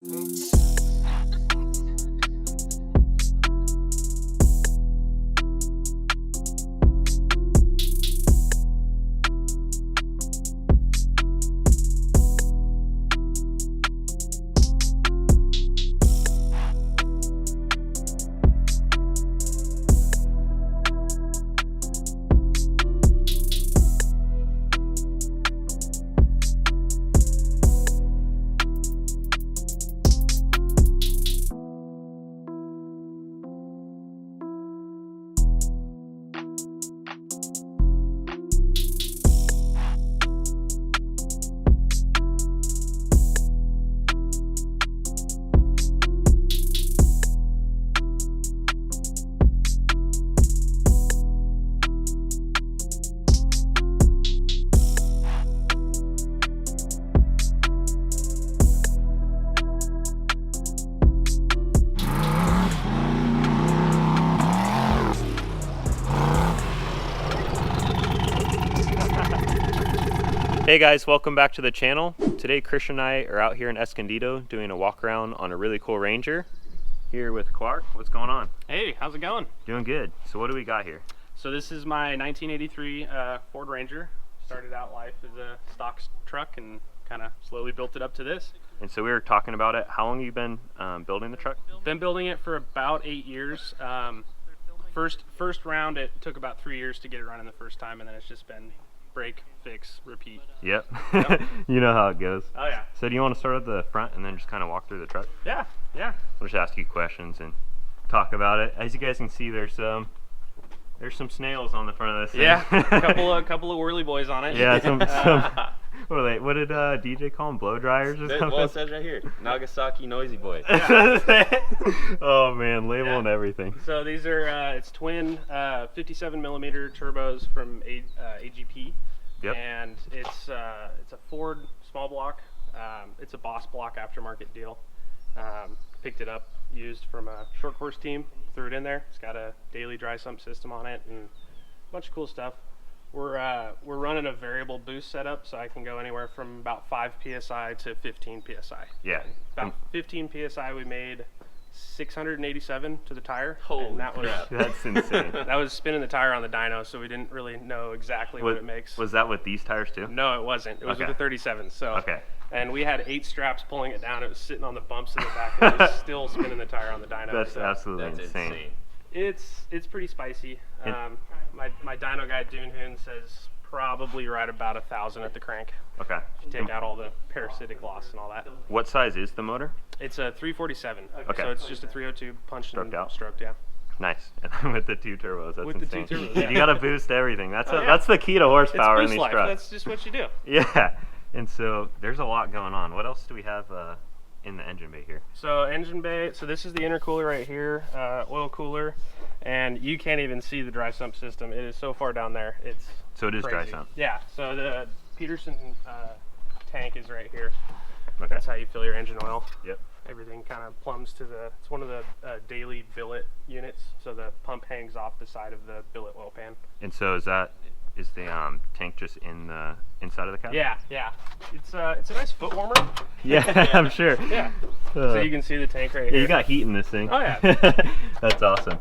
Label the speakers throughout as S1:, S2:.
S1: Hey guys, welcome back to the channel. Today Christian and I are out here in Escondido doing a walk around on a really cool Ranger. Here with Clark. What's going on?
S2: Hey, how's it going?
S1: Doing good. So what do we got here?
S2: So this is my 1983 Ford Ranger. Started out life as a stock truck and kind of slowly built it up to this.
S1: And so we were talking about it. How long have you been building the truck?
S2: Been building it for about 8 years. First round it took about 3 years to get it running the first time, and then it's just been break, fix, repeat.
S1: Yep. You know how it goes.
S2: Oh yeah.
S1: So do you want to start at the front and then just kind of walk through the truck?
S2: Yeah.
S1: We'll just ask you questions and talk about it. As you guys can see, there's some snails on the front of this thing.
S2: Yeah. couple of whirly boys on it.
S1: Yeah. Some what are they? What did DJ call them? Blow dryers or something?
S3: Well, it says right here, Nagasaki Noisy Boys.
S2: Yeah.
S1: Oh man, label and everything.
S2: So these are it's twin 57mm turbos from AGP.
S1: Yep.
S2: And it's a Ford small block. It's a Boss block aftermarket deal. Picked it up used from a short course team. Threw it in there. It's got a daily dry sump system on it and a bunch of cool stuff. We're running a variable boost setup, so I can go anywhere from about 5 psi to 15 psi.
S1: Yeah.
S2: About 15 psi, we made 687 to the tire.
S3: Holy
S2: and that
S3: crap.
S1: That's insane.
S2: That was spinning the tire on the dyno, so we didn't really know exactly what it makes.
S1: Was that with these tires too?
S2: No, it wasn't. It was with the 37. So.
S1: Okay.
S2: And we had 8 straps pulling it down. It was sitting on the bumps in the back, and it was still spinning the tire on the dyno.
S1: That's
S2: so
S1: absolutely insane.
S2: It's pretty spicy. My dyno guy Dune Hoon says probably right about 1,000 at the crank.
S1: Okay.
S2: If you take out all the parasitic loss and all that.
S1: What size is the motor?
S2: It's a 347.
S1: Okay.
S2: So it's just a 302 punched
S1: Stroked
S2: and
S1: out.
S2: stroked, yeah.
S1: Nice. And then with the 2 turbos, that's
S2: With
S1: insane.
S2: the 2 turbos,
S1: Dude,
S2: yeah.
S1: you got to boost everything. That's
S2: Yeah.
S1: that's the key to horsepower in
S2: It's
S1: these
S2: boost life.
S1: trucks.
S2: That's just what you do.
S1: Yeah. And so there's a lot going on. What else do we have in the engine bay here?
S2: So engine bay, so this is the intercooler right here, oil cooler, and you can't even see the dry sump system. It is so far down there. It's
S1: So it is
S2: crazy.
S1: dry sump.
S2: Yeah, so the Peterson tank is right here.
S1: Okay.
S2: That's how you fill your engine oil.
S1: Yep.
S2: Everything kind of plumbs to it's one of the daily billet units, so the pump hangs off the side of the billet oil pan.
S1: And so is the tank just in the inside of the cab?
S2: Yeah. It's a nice foot warmer.
S1: Yeah, I'm sure.
S2: Yeah. So you can see the tank right here.
S1: Yeah, you got heat in this thing.
S2: Oh yeah.
S1: That's awesome.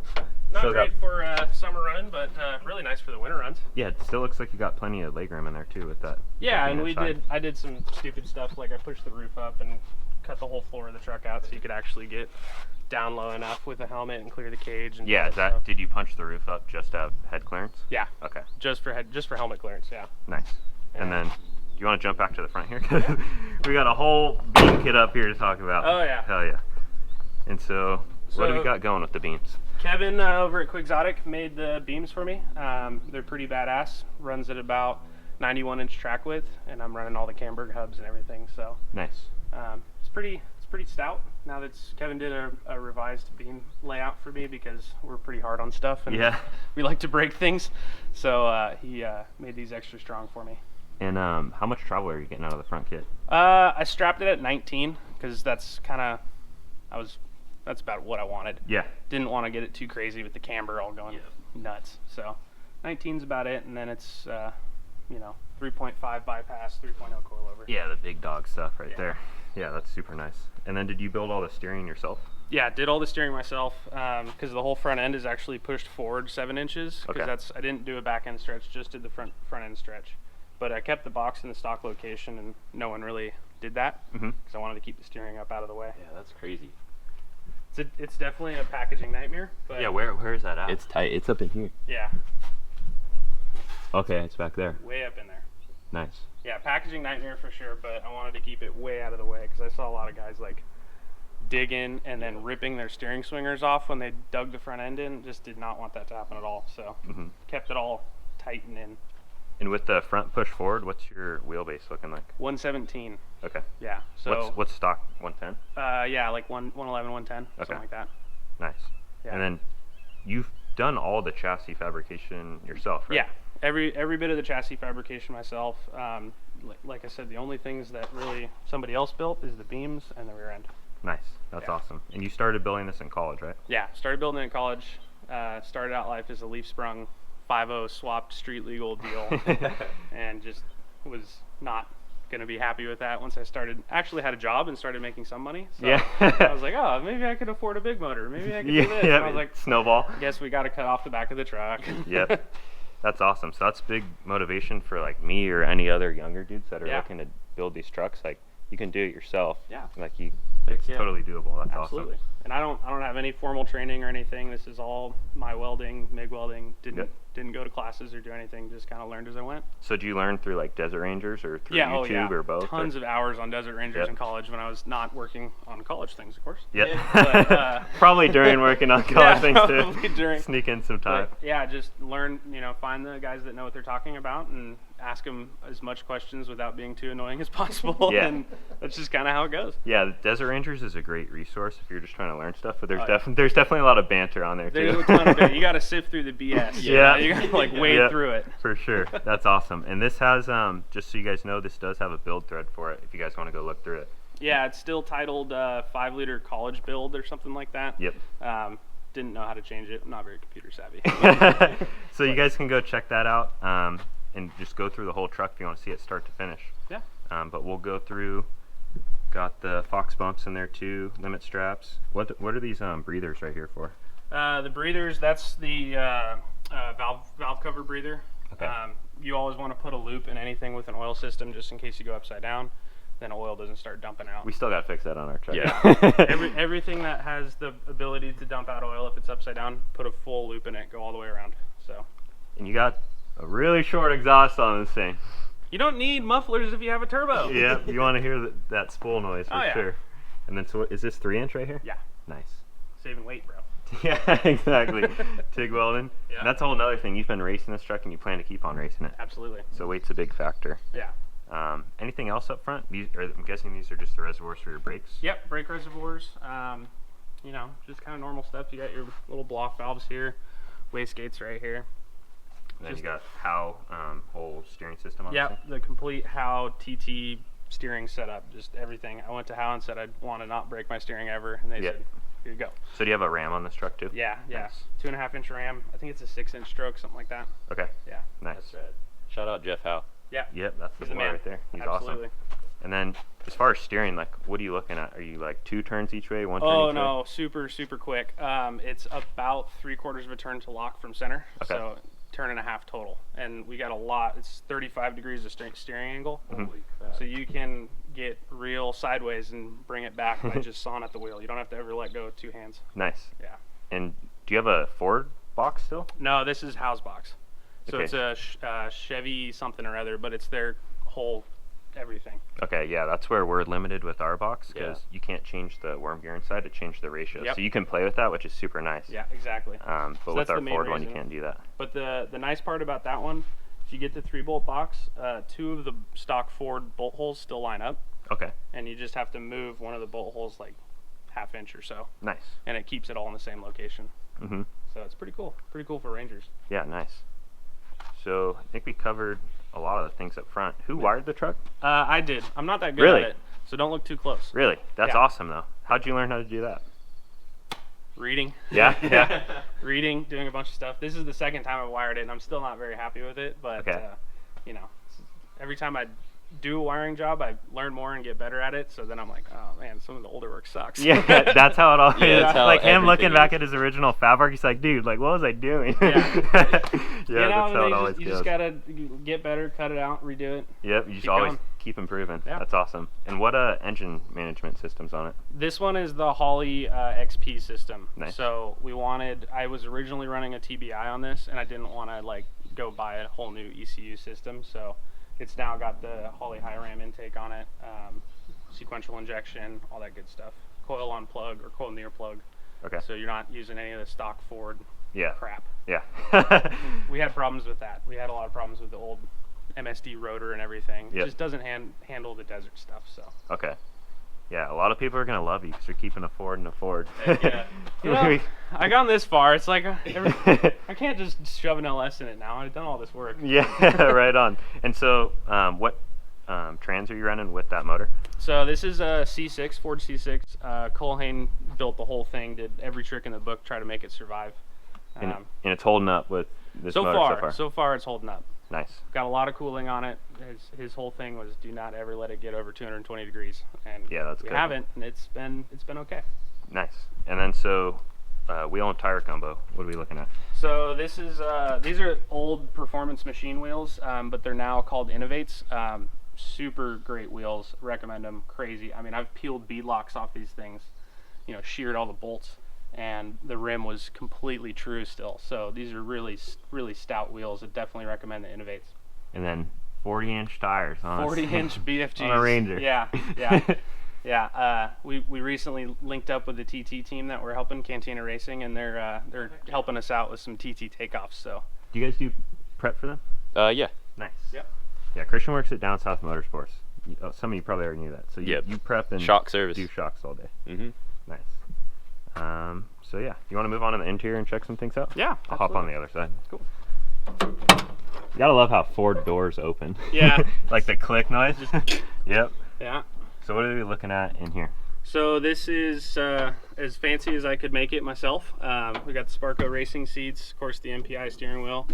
S2: Not
S1: Still
S2: great for summer running, but really nice for the winter runs.
S1: Yeah, it still looks like you got plenty of legroom in there too with that.
S2: Yeah,
S1: that
S2: and
S1: unit side.
S2: I did some stupid stuff, like I pushed the roof up and cut the whole floor of the truck out so you could actually get down low enough with a helmet and clear the cage. And
S1: Yeah, did you punch the roof up just to have head clearance?
S2: Yeah.
S1: Okay.
S2: Just for helmet clearance, yeah.
S1: Nice.
S2: Yeah.
S1: And then, do you want to jump back to the front here? Because we got a whole beam kit up here to talk about.
S2: Oh yeah.
S1: Hell yeah. And so what do we got going with the beams?
S2: Kevin over at Quixotic made the beams for me. They're pretty badass. Runs at about 91-inch track width, and I'm running all the Camberg hubs and everything. So
S1: Nice.
S2: it's pretty stout. Now that Kevin did a revised beam layout for me because we're pretty hard on stuff and
S1: Yeah.
S2: we like to break things. So he made these extra strong for me.
S1: And how much travel are you getting out of the front kit?
S2: I strapped it at 19 because that's about what I wanted.
S1: Yeah.
S2: Didn't want to get it too crazy with the camber all going nuts. So 19's about it, and then it's 3.5 bypass, 3.0 coilover.
S1: Yeah, the big dog stuff right there. Yeah, that's super nice. And then did you build all the steering yourself?
S2: Yeah, did all the steering myself because the whole front end is actually pushed forward 7 inches. Because I didn't do a back end stretch, just did the front end stretch. But I kept the box in the stock location, and no one really did that because I wanted to keep the steering up out of the way.
S3: Yeah, that's crazy.
S2: It's definitely a packaging nightmare. But
S1: Yeah, where is that at?
S3: It's tight. It's up in here.
S2: yeah,
S3: Okay, it's back there.
S2: way up in there.
S3: Nice.
S2: Yeah, packaging nightmare for sure, but I wanted to keep it way out of the way because I saw a lot of guys like digging and then ripping their steering swingers off when they dug the front end in. Just did not want that to happen at all. So kept it all tight and in.
S1: And with the front push forward, what's your wheelbase looking like?
S2: 117.
S1: Okay.
S2: Yeah. So
S1: What's stock? 110?
S2: yeah, like 111, 110, something like that.
S1: Nice.
S2: Yeah.
S1: And then you've done all the chassis fabrication yourself, right?
S2: Yeah. Every bit of the chassis fabrication myself. Like I said, the only things that really somebody else built is the beams and the rear end.
S1: Nice. That's awesome. And you started building this in college, right?
S2: Yeah, started building it in college. Started out life as a leaf sprung 5.0 swapped street legal deal, and just was not going to be happy with that once I actually had a job and started making some money. So
S1: Yeah.
S2: I was like, oh, maybe I could afford a big motor. Maybe I could do this. And I was like,
S1: snowball.
S2: guess we got to cut off the back of the truck.
S1: Yep. That's awesome. So that's big motivation for like me or any other younger dudes that are looking to build these trucks. Like, you can do it yourself.
S2: Yeah.
S1: Like it's totally doable. That's
S2: Absolutely.
S1: awesome.
S2: And I don't have any formal training or anything. This is all my welding, MIG welding. Didn't go to classes or do anything. Just kind of learned as I went.
S1: So do you learn through like Desert Rangers or through YouTube or both?
S2: Tons of hours on Desert Rangers in college when I was not working on college things, of course.
S1: Yep.
S2: But,
S1: probably during working on college things too. Sneak in some time.
S2: But, yeah, just learn, find the guys that know what they're talking about and ask them as much questions without being too annoying as possible.
S1: Yeah.
S2: And that's just kind of how it goes.
S1: Yeah, the Desert Rangers is a great resource if you're just trying to learn stuff, but there's definitely a lot of banter on there
S2: There's
S1: too.
S2: a ton of it. You got to sift through the BS.
S1: Yeah.
S2: You got to like wade through it.
S1: For sure. That's awesome. And this has, just so you guys know, this does have a build thread for it if you guys want to go look through it.
S2: Yeah, it's still titled 5-liter college build or something like that.
S1: Yep.
S2: Didn't know how to change it. I'm not very computer savvy.
S1: So you guys can go check that out and just go through the whole truck if you want to see it start to finish.
S2: Yeah.
S1: But we'll go through. Got the Fox bumps in there too, limit straps. What are these breathers right here for?
S2: The breathers, that's the valve cover breather.
S1: Okay.
S2: You always want to put a loop in anything with an oil system just in case you go upside down. Then oil doesn't start dumping out.
S1: We still got to fix that on our truck.
S2: Yeah. Everything that has the ability to dump out oil if it's upside down, put a full loop in it, go all the way around. So.
S1: And you got a really short exhaust on this thing.
S2: You don't need mufflers if you have a turbo.
S1: Yeah, you want to hear that spool noise for sure. And then, so is this 3-inch right here?
S2: Yeah.
S1: Nice.
S2: Saving weight, bro.
S1: Yeah, exactly. TIG welding.
S2: Yeah.
S1: And that's a whole nother thing. You've been racing this truck and you plan to keep on racing it.
S2: Absolutely.
S1: So weight's a big factor.
S2: Yeah.
S1: Anything else up front? I'm guessing these are just the reservoirs for your brakes?
S2: Yep, brake reservoirs. Just kind of normal stuff. You got your little block valves here, wastegates right here.
S1: And then you got Howe whole steering system on.
S2: Yep, the complete Howe TT steering setup, just everything. I went to Howe and said I'd want to not break my steering ever, and they said, here you go.
S1: So do you have a ram on this truck too?
S2: Yeah,
S1: Nice.
S2: 2.5-inch ram. I think it's a 6-inch stroke, something like that.
S1: Okay.
S2: Yeah.
S1: Nice.
S2: That's right.
S3: Shout out Jeff Howe.
S2: Yeah.
S1: Yep, that's the
S2: He's
S1: boy
S2: man.
S1: right there. He's
S2: Absolutely.
S1: awesome. And then as far as steering, like, what are you looking at? Are you like 2 turns each way, 1 turn each way?
S2: Oh no, super quick. It's about 3/4 of a turn to lock from center.
S1: Okay.
S2: So turn and a half total, and we got a lot. It's 35 degrees of steering angle.
S3: Holy crap.
S2: So you can get real sideways and bring it back by just sawing at the wheel. You don't have to ever let go with 2 hands.
S1: Nice.
S2: Yeah.
S1: And do you have a Ford box still?
S2: No, this is Howe's box. So
S1: Okay.
S2: it's a Chevy something or other, but it's their whole everything.
S1: Okay, yeah, that's where we're limited with our box because
S3: Yeah.
S1: you can't change the worm gear inside to change the ratio.
S2: Yep.
S1: So you can play with that, which is super nice.
S2: Yeah, exactly.
S1: But
S2: So
S1: with
S2: that's
S1: our
S2: the main
S1: Ford one, you
S2: reason.
S1: can't do that.
S2: But the nice part about that one, if you get the 3-bolt box, 2 of the stock Ford bolt holes still line up,
S1: Okay,
S2: and you just have to move one of the bolt holes like 1/2 inch or so,
S1: nice.
S2: and it keeps it all in the same location.
S1: Mm-hmm.
S2: So it's pretty cool. Pretty cool for Rangers.
S1: Yeah, nice. So I think we covered a lot of the things up front. Who wired the truck?
S2: I did. I'm not that good
S1: Really?
S2: at it, so don't look too close.
S1: Really? That's
S2: Yeah.
S1: awesome, though. How'd you learn how to do that?
S2: Reading.
S1: Yeah? Yeah.
S2: Reading, doing a bunch of stuff. This is the second time I wired it, and I'm still not very happy with it. But
S1: Okay.
S2: every time I do a wiring job, I learn more and get better at it. So then I'm like, oh man, some of the older work sucks.
S1: Yeah, that's how it all is.
S3: Yeah, that's how
S1: like him
S3: everything
S1: looking back
S3: is.
S1: at his original fab work, he's like, dude, like what was I doing?
S2: Yeah.
S1: Yeah,
S2: You know,
S1: that's how it always
S2: you
S1: goes.
S2: just gotta get better, cut it out, redo it.
S1: Yep, you just
S2: keep
S1: always
S2: going.
S1: keep improving.
S2: Yeah.
S1: That's awesome. And what engine management systems on it?
S2: This one is the Holley XP system.
S1: Nice.
S2: So I was originally running a TBI on this, and I didn't want to like go buy a whole new ECU system. So it's now got the Holley high ram intake on it, sequential injection, all that good stuff. Coil on plug or coil near plug.
S1: Okay.
S2: So you're not using any of the stock Ford
S1: Yeah.
S2: crap.
S1: Yeah.
S2: We had problems with that. We had a lot of problems with the old MSD rotor and everything.
S1: Yep.
S2: It just doesn't handle the desert stuff. So.
S1: Okay. Yeah, a lot of people are gonna love you because you're keeping a Ford and a Ford.
S2: Yeah. You know, I gone this far. It's like I can't just shove an LS in it now. I've done all this work.
S1: Yeah, right on. And so, what trans are you running with that motor?
S2: So this is a C6, Ford C6. Culhane built the whole thing, did every trick in the book, try to make it survive.
S1: And it's holding up with this
S2: So
S1: motor so far.
S2: far it's holding up.
S1: Nice.
S2: Got a lot of cooling on it. His whole thing was do not ever let it get over 220 degrees. And
S1: Yeah, that's
S2: we
S1: good.
S2: haven't, and it's been okay.
S1: Nice. And then so, wheel and tire combo. What are we looking at?
S2: So this is these are old performance machine wheels, but they're now called Innovates. Super great wheels. Recommend them. Crazy. I mean, I've peeled bead locks off these things. You know, sheared all the bolts, and the rim was completely true still. So these are really stout wheels. I definitely recommend the Innovates.
S1: And then 40-inch tires on
S2: 40-inch BFGs.
S1: on a Ranger.
S2: Yeah. Yeah. We recently linked up with the TT team that we're helping, Cantina Racing, and they're helping us out with some TT takeoffs. So.
S1: Do you guys do prep for them?
S3: Yeah.
S1: Nice.
S2: Yep.
S1: Yeah, Christian works at Down South Motorsports. Some of you probably already knew that. So
S3: Yep.
S1: you prep and
S3: Shock service.
S1: do shocks all day.
S3: Mm-hmm.
S1: Nice. So yeah, you want to move on to the interior and check some things out?
S2: Yeah.
S1: I'll hop on the other side.
S2: Cool.
S1: You gotta love how Ford doors open.
S2: Yeah.
S1: Like the click noise. Yep.
S2: Yeah.
S1: So what are we looking at in here?
S2: So this is as fancy as I could make it myself. We got the Sparco racing seats, of course the MPI steering wheel.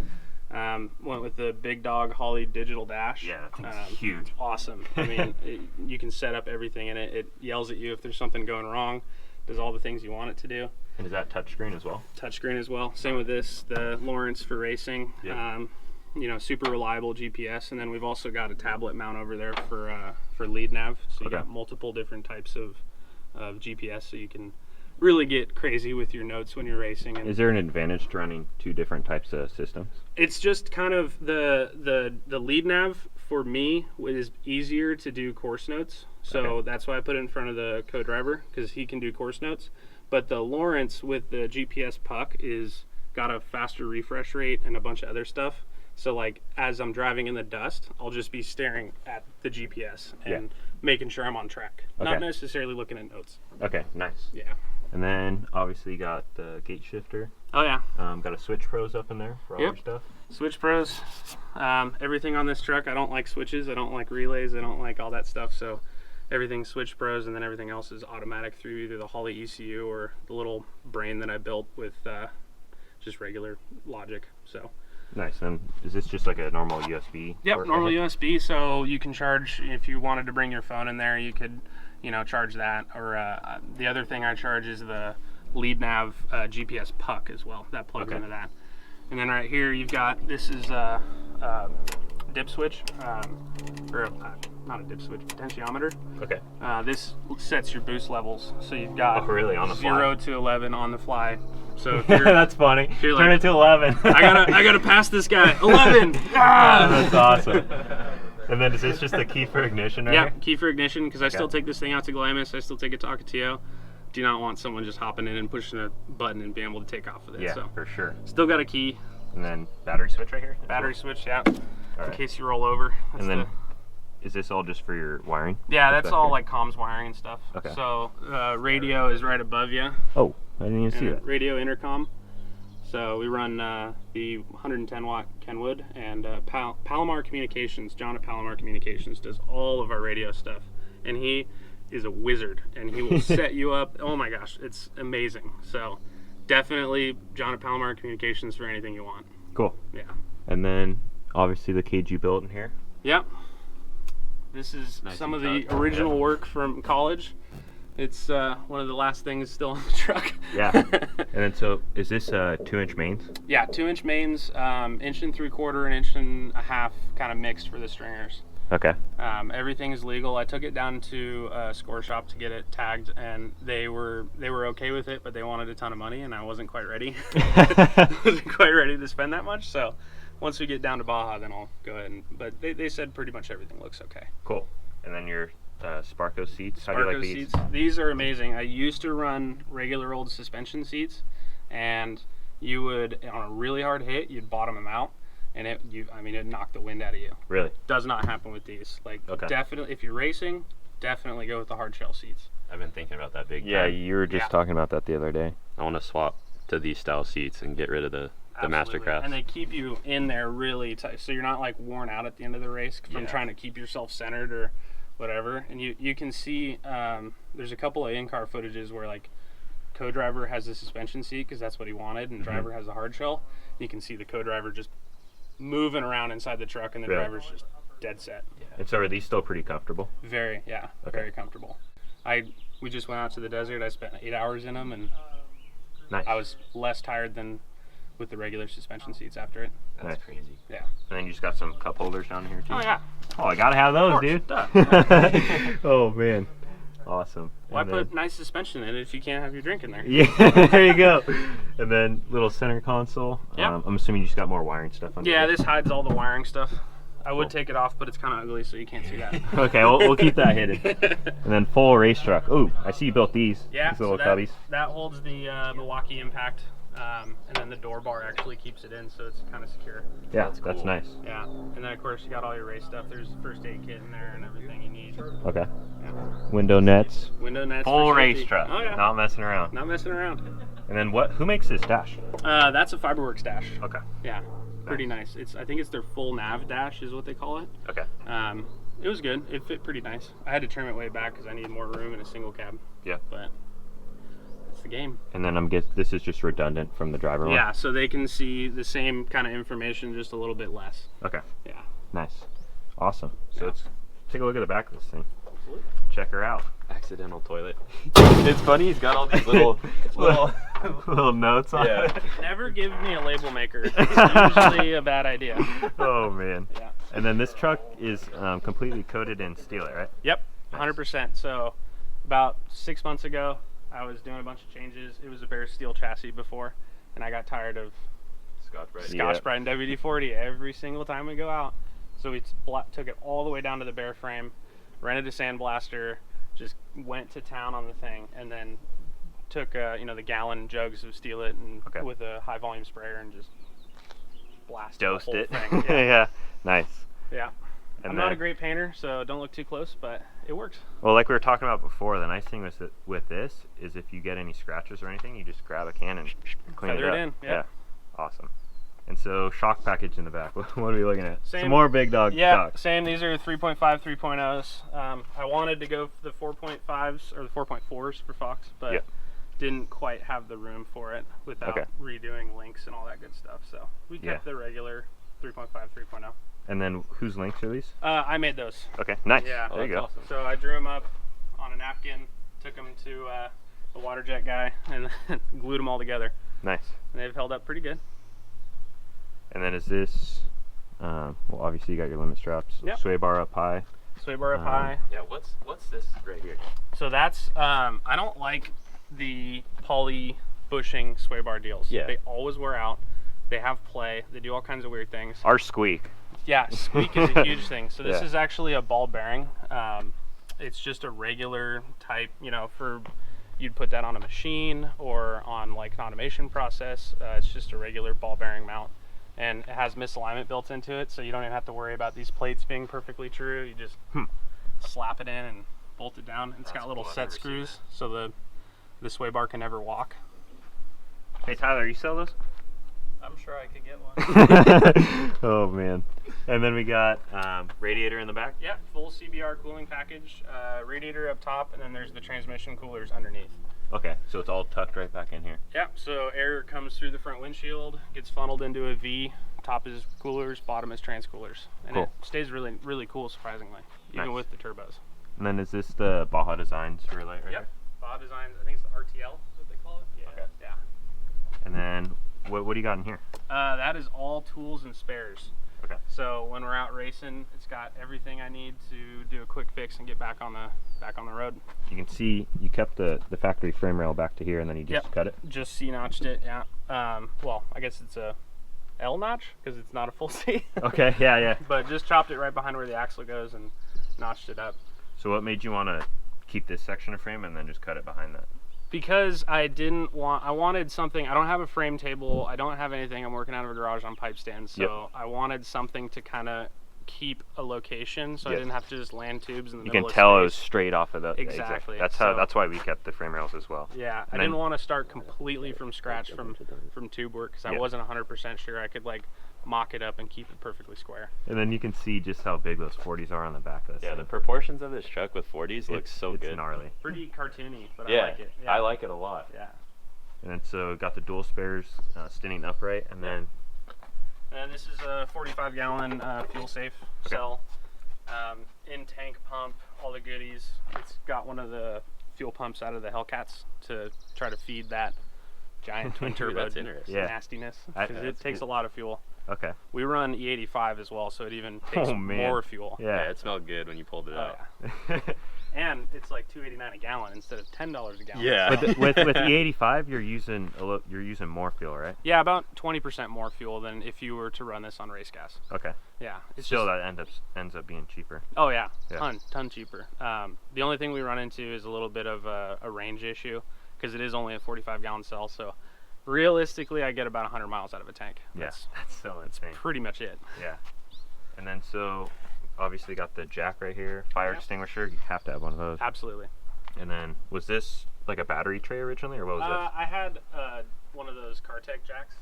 S2: Went with the big dog Holley digital dash.
S1: Yeah, that thing's huge.
S2: Awesome. I mean, you can set up everything in it. It yells at you if there's something going wrong. Does all the things you want it to do.
S1: And is that touchscreen as well?
S2: Touchscreen as well. Same with this, the Lawrence for racing.
S1: Yep.
S2: You know, super reliable GPS, and then we've also got a tablet mount over there for lead nav. So you got multiple different types of GPS, so you can really get crazy with your notes when you're racing. And
S1: is there an advantage to running two different types of systems?
S2: it's just kind of the lead nav for me is easier to do course notes. So that's why I put it in front of the co-driver, because he can do course notes. But the Lawrence with the GPS puck is got a faster refresh rate and a bunch of other stuff. So like as I'm driving in the dust, I'll just be staring at the GPS and making sure I'm on track. Not necessarily looking at notes.
S1: Okay, nice.
S2: Yeah.
S1: And then obviously you got the gate shifter.
S2: Oh yeah.
S1: Got a switch pros up in there for all your stuff.
S2: Switch pros. Everything on this truck, I don't like switches. I don't like relays. I don't like all that stuff. So everything's switch pros, and then everything else is automatic through either the Holley ECU or the little brain that I built with just regular logic. So.
S1: Nice. And is this just like a normal USB?
S2: Yep, normal USB. So you can charge, if you wanted to bring your phone in there, you could, you know, charge that. Or the other thing I charge is the lead nav GPS puck as well. That plugs into that. And then right here you've got, this is a dip switch, or not a dip switch, potentiometer.
S1: Okay.
S2: This sets your boost levels. So you've got
S1: really on the fly?
S2: 0 to 11 on the fly. So if you're,
S1: that's funny.
S2: you're
S1: Turn
S2: like,
S1: it to 11.
S2: I gotta pass this guy. 11. Ah!
S1: That's awesome. And then is this just the key for ignition right
S2: Yeah,
S1: here?
S2: key for ignition, because I still take this thing out to Glamis. I still take it to Ocotillo. Do not want someone just hopping in and pushing a button and being able to take off with it.
S1: Yeah,
S2: so
S1: for sure.
S2: still got a key.
S1: And then battery switch right here?
S2: Battery switch, yeah.
S1: All
S2: In
S1: right.
S2: case you roll over. That's
S1: And then is this all just for your wiring?
S2: yeah,
S1: What's
S2: that's
S1: back
S2: all
S1: here?
S2: like comms wiring and stuff.
S1: Okay.
S2: So radio is right above you.
S1: Oh, I didn't even see
S2: And
S1: that.
S2: radio intercom. So we run the 110 watt Kenwood, and Palomar Communications, John at Palomar Communications does all of our radio stuff. And he is a wizard, and he will set you up. Oh my gosh, it's amazing. So definitely John at Palomar Communications for anything you want.
S1: Cool.
S2: Yeah.
S1: And then obviously the cage you built in here.
S2: Yep. This is
S3: Nice
S2: some of
S3: and
S2: the
S3: cut.
S2: original work from college. It's one of the last things still on the truck.
S1: Yeah. And then so is this 2-inch mains?
S2: Yeah, 2-inch mains, 1 3/4 and 1.5 inch kind of mixed for the stringers.
S1: Okay.
S2: Everything is legal. I took it down to a score shop to get it tagged, and they were okay with it, but they wanted a ton of money, and I wasn't quite ready. Wasn't quite ready to spend that much. So once we get down to Baja, then I'll go ahead and. But they said pretty much everything looks okay.
S1: Cool. And then your Sparco seats. How do you like these?
S2: Seats. These are amazing. I used to run regular old suspension seats, and you would, on a really hard hit, you'd bottom them out, and it knocked the wind out of you.
S1: Really?
S2: Does not happen with these. Like,
S1: okay.
S2: Definitely, if you're racing, definitely go with the hard shell seats.
S3: I've been thinking about that big
S1: Yeah,
S3: time.
S1: you were just talking about that the other day.
S3: I want to swap to these style seats and get rid of the Mastercraft.
S2: And they keep you in there really tight, so you're not like worn out at the end of the race from trying to keep yourself centered or whatever. And you can see there's a couple of in-car footages where like co-driver has the suspension seat because that's what he wanted, and driver has the hard shell. You can see the co-driver just moving around inside the truck, and the driver's just dead set.
S3: Yeah.
S1: And so are these still pretty comfortable?
S2: Very, very comfortable. We just went out to the desert. I spent 8 hours in them, and
S1: nice.
S2: I was less tired than with the regular suspension seats after it.
S3: That's crazy.
S2: Yeah.
S1: And then you just got some cup holders down here too.
S2: Oh yeah.
S1: Oh, I gotta have those, dude.
S2: Duh.
S1: Oh man, awesome.
S2: Why
S1: And
S2: put
S1: then,
S2: nice suspension in it if you can't have your drink in there?
S1: Yeah, there you go. And then little center console.
S2: Yep.
S1: I'm assuming you just got more wiring stuff on.
S2: Yeah, this hides all the wiring stuff. I would take it off, but it's kind of ugly, so you can't see that.
S1: Okay, we'll keep that hidden. And then full race truck. Ooh, I see you built these.
S2: Yeah,
S1: These little
S2: so
S1: cubbies.
S2: that holds the Milwaukee impact, and then the door bar actually keeps it in, so it's kind of secure.
S1: Yeah,
S3: That's
S1: that's
S3: cool.
S1: nice.
S2: Yeah, and then of course you got all your race stuff. There's first aid kit in there and everything you need.
S1: Okay.
S2: Yeah.
S1: Window nets.
S2: Window nets.
S1: Full
S2: for
S1: race
S2: safety.
S1: truck.
S2: Oh yeah.
S1: Not messing around.
S2: Not messing around.
S1: And then who makes this dash?
S2: That's a Fiberworks dash.
S1: Okay.
S2: Yeah, pretty nice. I think it's their full nav dash is what they call it.
S1: Okay.
S2: It was good. It fit pretty nice. I had to trim it way back because I needed more room in a single cab.
S1: Yeah.
S2: But it's the game.
S1: And then this is just redundant from the driver one?
S2: Yeah, so they can see the same kind of information, just a little bit less.
S1: Okay.
S2: Yeah.
S1: Nice. Awesome. So
S2: Yeah.
S1: let's take a look at the back of this thing. Check her out.
S3: Accidental toilet. It's funny, he's got all these little
S1: Little notes on
S3: Yeah.
S1: it.
S2: Never give me a label maker. It's usually a bad idea.
S1: Oh man.
S2: Yeah.
S1: And then this truck is completely coated in steel, right?
S2: Yep, 100%. So about 6 months ago, I was doing a bunch of changes. It was a bare steel chassis before, and I got tired of Scotch-Brite and WD-40 every single time we go out. So we took it all the way down to the bare frame, rented a sandblaster, just went to town on the thing, and then took the gallon jugs of Steel It and with a high volume sprayer and just blasted
S1: Dosed
S2: the whole
S1: it.
S2: thing. Yeah.
S1: Yeah. Nice.
S2: Yeah.
S1: And
S2: I'm not a great painter, so don't look too close, but it works.
S1: Well, like we were talking about before, the nice thing with this is if you get any scratches or anything, you just grab a can and clean
S2: Feather
S1: it up.
S2: it in. Yep.
S1: Yeah. Awesome. And so shock package in the back. What are we looking at?
S2: Same.
S1: Some more big dog shocks.
S2: Same. These are 3.5, 3.0s. I wanted to go for the 4.5s or the 4.4s for Fox, but didn't quite have the room for it without redoing links and all that good stuff. So we kept the regular 3.5, 3.0.
S1: And then whose links are these?
S2: I made those.
S1: Okay, nice.
S2: Yeah.
S1: There you go.
S3: Awesome.
S2: So I drew them up on a napkin, took them to the water jet guy, and glued them all together.
S1: Nice.
S2: And they've held up pretty good.
S1: And then is this, well, obviously you got your limit straps, sway bar up high.
S2: Sway bar up high.
S3: Yeah, what's this right here?
S2: So that's, I don't like the poly bushing sway bar deals.
S3: Yeah.
S2: They always wear out. They have play. They do all kinds of weird things.
S1: Our squeak.
S2: Yeah, squeak is a huge thing. So this is actually a ball bearing. It's just a regular type, you'd put that on a machine or on like an automation process. It's just a regular ball bearing mount. And it has misalignment built into it, so you don't even have to worry about these plates being perfectly true. You just slap it in and bolt it down. And it's got little set screws, so the sway bar can never walk.
S1: Hey Tyler, you sell those?
S2: I'm sure I could get one.
S1: Oh man. And then we got radiator in the back?
S2: Yeah, full CBR cooling package, radiator up top, and then there's the transmission coolers underneath.
S1: Okay, so it's all tucked right back in here.
S2: Yeah, so air comes through the front windshield, gets funneled into a V Top is coolers, bottom is trans coolers, and
S1: Cool.
S2: it stays really, really cool, surprisingly, even
S1: Nice.
S2: with the turbos.
S1: And then is this the Baja Designs rear light right
S2: Yep.
S1: here?
S2: Baja Designs, I think it's the RTL, is what they call it. Yeah.
S1: Okay.
S2: Yeah.
S1: And then what do you got in here?
S2: That is all tools and spares.
S1: Okay.
S2: So when we're out racing, it's got everything I need to do a quick fix and get back on the road.
S1: You can see you kept the factory frame rail back to here, and then you just
S2: Yep.
S1: cut it.
S2: Just C-notched it, yeah. Well, I guess it's a L notch because it's not a full C.
S1: Okay, yeah.
S2: But just chopped it right behind where the axle goes and notched it up.
S1: So what made you want to keep this section of frame and then just cut it behind that?
S2: Because I wanted something. I don't have a frame table. I don't have anything. I'm working out of a garage on pipe stands. So
S1: Yep.
S2: I wanted something to kind of keep a location, so I
S1: Yes.
S2: didn't have to just land tubes in the
S1: You
S2: middle
S1: can
S2: of
S1: tell it was
S2: space.
S1: straight off of the
S2: Exactly.
S1: That's
S2: So-
S1: that's why we kept the frame rails as well.
S2: Yeah, I
S1: And
S2: didn't
S1: then-
S2: want to start completely from scratch from tube work because I
S1: Yeah.
S2: wasn't 100% sure I could like mock it up and keep it perfectly square.
S1: And then you can see just how big those 40s are on the back of this.
S3: Yeah,
S1: thing.
S3: the proportions of this truck with 40s looks so
S1: it's
S3: good.
S1: gnarly.
S2: Pretty cartoony, but
S3: Yeah,
S2: I like it.
S3: I like it a lot.
S2: Yeah.
S1: And then so got the dual spares, standing upright, and then
S2: And this is a 45-gallon fuel safe cell. In tank pump, all the goodies. It's got one of the fuel pumps out of the Hellcats to try to feed that giant twin turbo
S3: That's interesting.
S1: Yeah.
S2: nastiness
S1: I-
S2: because it
S1: that's
S2: takes
S1: good.
S2: a lot of fuel.
S1: okay.
S2: We run E85 as well, so it even takes
S1: Oh, man.
S2: more fuel.
S3: Yeah,
S1: Yeah.
S3: it smelled good when you pulled it
S2: Oh,
S3: out.
S2: yeah. And it's like $2.89 a gallon instead of $10 a gallon.
S3: Yeah.
S2: So-
S1: with E85, you're using more fuel, right?
S2: yeah, about 20% more fuel than if you were to run this on race gas.
S1: Okay.
S2: Yeah, it's
S1: Still,
S2: just,
S1: that ends up being cheaper.
S2: oh yeah,
S1: Yeah.
S2: ton cheaper. The only thing we run into is a little bit of a range issue because it is only a 45-gallon cell. So realistically, I get about 100 miles out of a tank.
S1: Yes, that's so insane.
S2: Pretty much it.
S1: Yeah. And then so obviously got the jack right here, fire
S2: Yep.
S1: extinguisher. You have to have one of those.
S2: Absolutely.
S1: And then was this like a battery tray originally, or what was
S2: I had one of those Cartec jacks,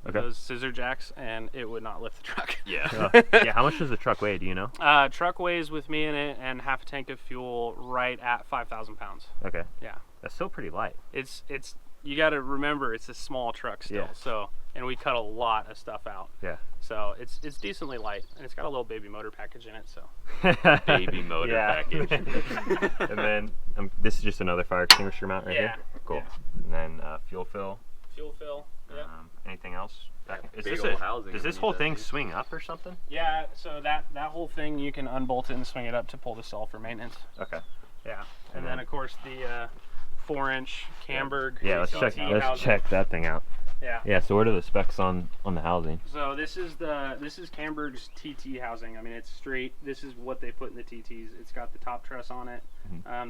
S1: Okay.
S2: those scissor jacks, and it would not lift the truck.
S3: Yeah.
S1: this? Yeah. How much does the truck weigh? Do you know?
S2: Truck weighs with me in it and half a tank of fuel right at 5,000 pounds.
S1: Okay.
S2: Yeah.
S1: That's still pretty light.
S2: It's you got to remember it's a small truck still.
S1: Yeah.
S2: So, and we cut a lot of stuff out.
S1: Yeah.
S2: So it's decently light, and it's got a little baby motor package in it. So
S3: Baby motor
S1: Yeah.
S3: package.
S1: And then this is just another fire extinguisher mount right
S2: Yeah.
S1: here. Cool.
S2: Yeah.
S1: And then fuel fill.
S2: fuel fill. Yeah.
S1: Anything else? Is
S3: Big
S1: this
S3: old housing
S1: does this
S3: underneath
S1: whole
S3: that
S1: thing
S3: thing.
S1: swing up or something?
S2: Yeah. So that whole thing you can unbolt it and swing it up to pull the cell for maintenance.
S1: Okay.
S2: Yeah. And then of course the 4-inch Camberg.
S1: Yeah, let's
S2: CT
S1: check
S2: housing.
S1: that thing out.
S2: Yeah.
S1: Yeah, so what are the specs on the housing?
S2: So this is Camberg's TT housing. I mean, it's straight. This is what they put in the TTs. It's got the top truss on it.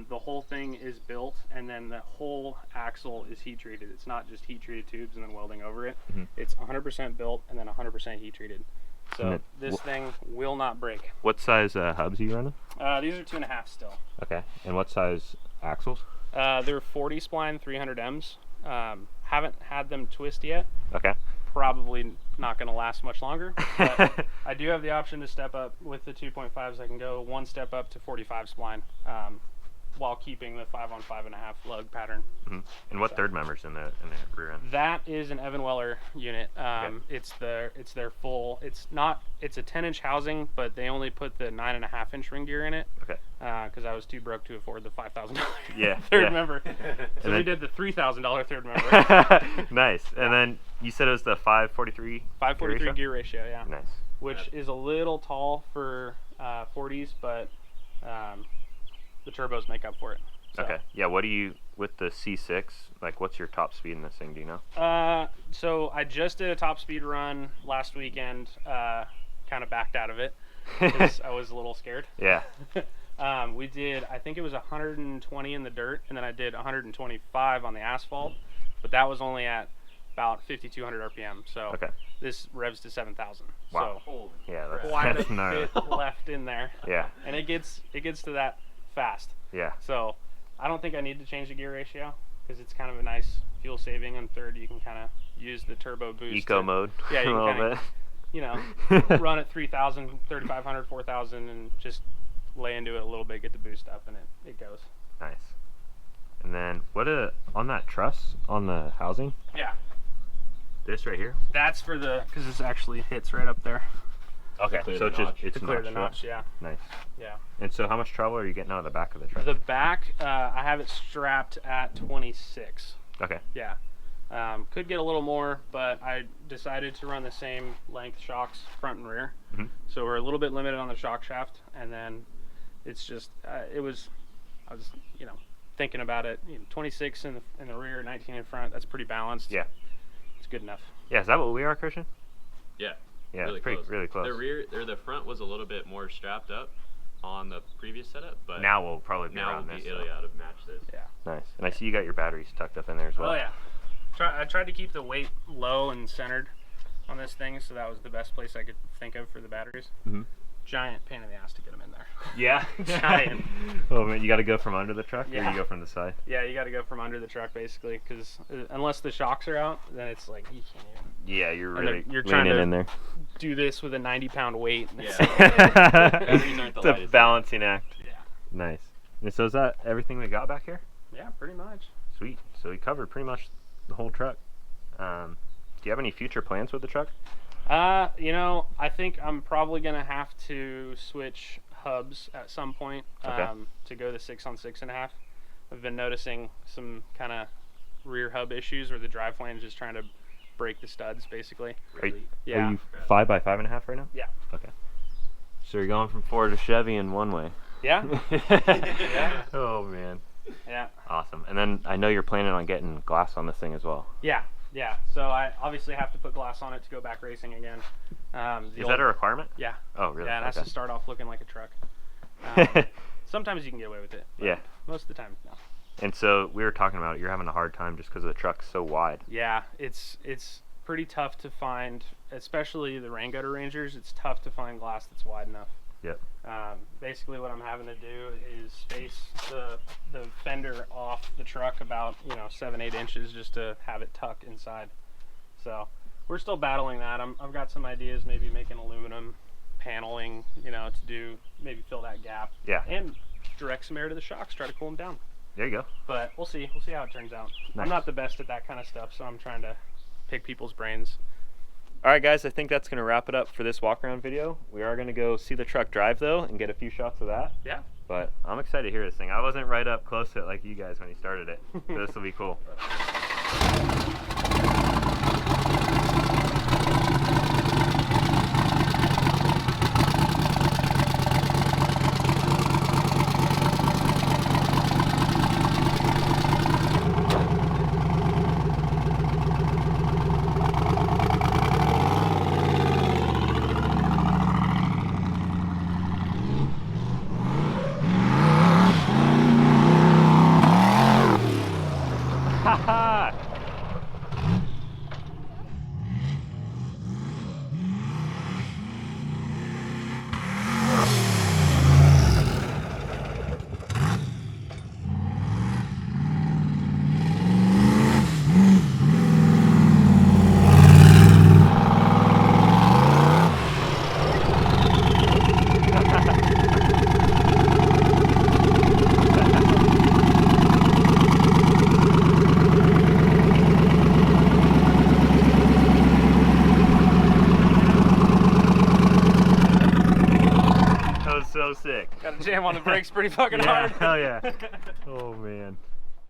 S2: The whole thing is built, and then the whole axle is heat treated. It's not just heat treated tubes and then welding over it. It's 100% built and then 100% heat treated. So
S1: And
S2: this thing will not break.
S1: What size hubs are you running?
S2: These are 2.5 still.
S1: Okay. And what size axles?
S2: They're 40 spline 300Ms. Haven't had them twist yet.
S1: Okay.
S2: Probably not going to last much longer. But I do have the option to step up with the 2.5s. I can go one step up to 45 spline while keeping the 5 on 5.5 lug pattern.
S1: And what third member's in the rear end?
S2: That is an Evan Weller unit. It's their full. It's a 10-inch housing, but they only put the 9.5-inch ring gear in it.
S1: Okay.
S2: Because I was too broke to afford the $5,000
S1: Yeah,
S2: third
S1: yeah.
S2: member. So
S1: then-
S2: we did the $3,000 third member.
S1: Nice. And then you said it was the 543?
S2: 543 gear ratio, yeah.
S1: Nice.
S2: Which is a little tall for 40s, but the turbos make up for it. So,
S1: Okay. Yeah, what do you, with the C6, like what's your top speed in this thing, do you know?
S2: So I just did a top speed run last weekend, kind of backed out of it because I was a little scared.
S1: Yeah.
S2: We did, I think it was 120 in the dirt, and then I did 125 on the asphalt, but that was only at about 5,200 RPM. So
S1: Okay.
S2: this revs to 7,000.
S1: Wow.
S2: So
S1: Yeah,
S2: quite
S1: that's
S2: a
S1: gnarly.
S2: bit left in there.
S1: Yeah.
S2: And it gets to that fast.
S1: Yeah.
S2: So I don't think I need to change the gear ratio because it's kind of a nice fuel saving. On third, you can kind of use the turbo boost.
S1: Eco mode.
S2: Yeah, you
S1: a
S2: can
S1: little
S2: kinda-
S1: bit.
S2: You know, run at 3,000, 3,500, 4,000, and just lay into it a little bit, get the boost up, and it goes.
S1: Nice. And then on that truss on the housing,
S2: Yeah.
S1: This right here?
S2: That's for the, because this actually hits right up there.
S1: Okay,
S3: clear
S1: so
S3: the
S1: it's just
S3: notch.
S1: it's
S2: To clear the
S1: notched up.
S2: notch, yeah.
S1: Nice.
S2: Yeah.
S1: And so how much travel are you getting out of the back of the truck?
S2: The back, I have it strapped at 26.
S1: Okay.
S2: Yeah. Could get a little more, but I decided to run the same length shocks front and rear.
S1: Mhm.
S2: So we're a little bit limited on the shock shaft, and then it's just, I was, you know, thinking about it, 26 in the rear, 19 in front, that's pretty balanced.
S1: Yeah.
S2: It's good enough.
S1: Yeah, is that what we are, Christian?
S3: Yeah.
S1: Yeah,
S3: really
S1: it's pretty,
S3: close.
S1: really close.
S3: The rear or the front was a little bit more strapped up on the previous setup, but
S1: Now we'll probably be
S3: now
S1: around
S3: it'll
S1: this.
S3: be
S1: so.
S3: it'll match this.
S2: Yeah.
S1: Nice. And I see you got your batteries tucked up in there as well.
S2: Oh yeah. I tried to keep the weight low and centered on this thing, so that was the best place I could think of for the batteries.
S1: Mhm.
S2: Giant pain in the ass to get them in there.
S1: Yeah.
S2: Giant.
S1: Oh man, you got to go from under the truck, or
S2: Yeah.
S1: you go from the side?
S2: Yeah, you got to go from under the truck basically, because unless the shocks are out, then it's like you can't even
S1: Yeah, you're
S2: And
S1: really
S2: then you're trying
S1: leaning
S2: to-
S1: in there.
S2: do this with a 90-pound weight.
S3: Yeah.
S1: It's
S3: aren't the
S1: a
S3: lightest.
S1: balancing act.
S2: Yeah.
S1: Nice. And so is that everything we got back here?
S2: Yeah, pretty much.
S1: Sweet. So we covered pretty much the whole truck. Do you have any future plans with the truck?
S2: You know, I think I'm probably gonna have to switch hubs at some point
S1: Okay.
S2: to go the 6 on 6.5. I've been noticing some kind of rear hub issues where the drive flange is trying to break the studs, basically.
S1: Are you
S2: Yeah.
S1: 5 by 5.5 right now?
S2: Yeah.
S1: Okay. So you're going from Ford to Chevy in one way.
S2: Yeah.
S1: Yeah. Oh man.
S2: Yeah.
S1: Awesome. And then I know you're planning on getting glass on this thing as well.
S2: Yeah. Yeah. So I obviously have to put glass on it to go back racing again.
S1: Is that a requirement?
S2: Yeah.
S1: Oh really?
S2: Yeah, it has
S1: Okay.
S2: to start off looking like a truck. Sometimes you can get away with it. But
S1: Yeah.
S2: Most of the time, no.
S1: And so we were talking about you're having a hard time just because the truck's so wide.
S2: Yeah, it's pretty tough to find, especially the rain gutter Rangers. It's tough to find glass that's wide enough.
S1: Yep.
S2: Basically, what I'm having to do is space the fender off the truck about 7-8 inches just to have it tuck inside. So we're still battling that. I've got some ideas, maybe making aluminum paneling, to do maybe fill that gap.
S1: Yeah.
S2: And direct some air to the shocks, try to cool them down.
S1: There you go.
S2: But we'll see. We'll see how it turns out.
S1: Nice.
S2: I'm not the best at that kind of stuff, so I'm trying to pick people's brains.
S1: All right, guys, I think that's going to wrap it up for this walk around video. We are going to go see the truck drive, though, and get a few shots of that.
S2: Yeah.
S1: But I'm excited to hear this thing. I wasn't right up close to it like you guys when you started it. So this will be cool. Ha That was so sick.
S2: Got to jam on the brakes pretty fucking
S1: Yeah,
S2: hard.
S1: hell yeah. Oh man.